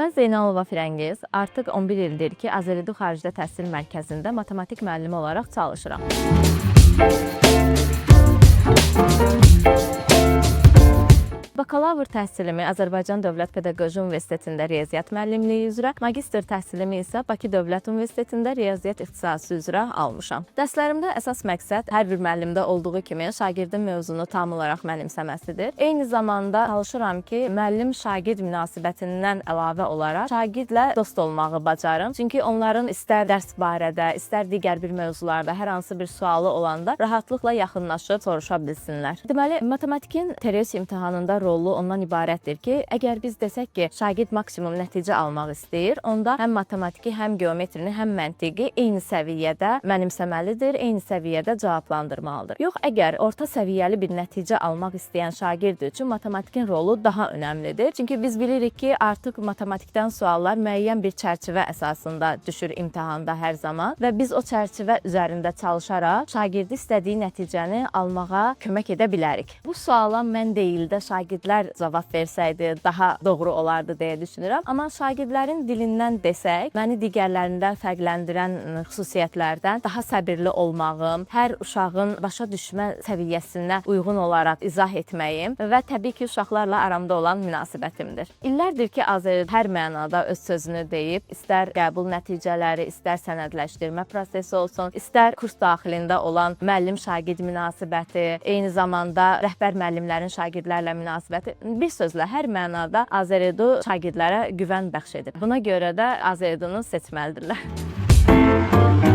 Mən Zeynalova Firəngiz, artıq 11 ildir ki, Azəredu Xaricdə Təhsil Mərkəzində matematik müəllimi olaraq çalışıram. Bakalavr təhsilimi Azərbaycan Dövlət Pedaqoji Universitetində riyaziyyat müəllimliyi üzrə, magistr təhsilimi isə Bakı Dövlət Universitetində riyaziyyat ixtisası üzrə almışam. Dərslərimdə əsas məqsəd hər bir müəllimdə olduğu kimi şagirdin mövzunu tam olaraq mənimsəməsidir. Eyni zamanda çalışıram ki, müəllim-şagird münasibətindən əlavə olaraq şagirdlə dost olmağı bacarım. Çünki onların istər dərs barədə, istər digər bir mövzularda hər hansı bir sualı olanda rahatlıqla yaxınlaşıb soruşa bilsinlər. Deməli, matematikin TRS imtahanında rolu ondan ibarətdir ki, əgər biz desək ki, şagird maksimum nəticə almaq istəyir, onda həm matematiki, həm geometrini, həm məntiqi eyni səviyyədə mənimsəməlidir, eyni səviyyədə cavablandırmalıdır. Yox, əgər orta səviyyəli bir nəticə almaq istəyən şagird üçün matematikin rolu daha önəmlidir. Çünki biz bilirik ki, artıq matematikdən suallar müəyyən bir çərçivə əsasında düşür imtahanda hər zaman və biz o çərçivə üzərində çalışaraq şagirdi istədiyi nəticəni almağa kömək edə bilərik. Bu suala mən deyil də şagirdlər cavab versəydi daha doğru olardı deyə düşünürəm. Amma şagirdlərin dilindən desək, məni digərlərindən fərqləndirən xüsusiyyətlərdən daha səbirli olmağım, hər uşağın başa düşmə səviyyəsinə uyğun olaraq izah etməyim və təbii ki, uşaqlarla aramda olan münasibətimdir. İllərdir ki, Azəredu hər mənada öz sözünü deyib, istər qəbul nəticələri, istər sənədləşdirmə prosesi olsun, istər kurs daxilində olan müəllim-şagird münasibəti, eyni zamanda rəhbər müəllimlərin şagirdlərlə münasibəti, bir sözlə hər mənada Azəredu şagirdlərə güvən bəxş edir. Buna görə də Azəredunu seçməlidirlər.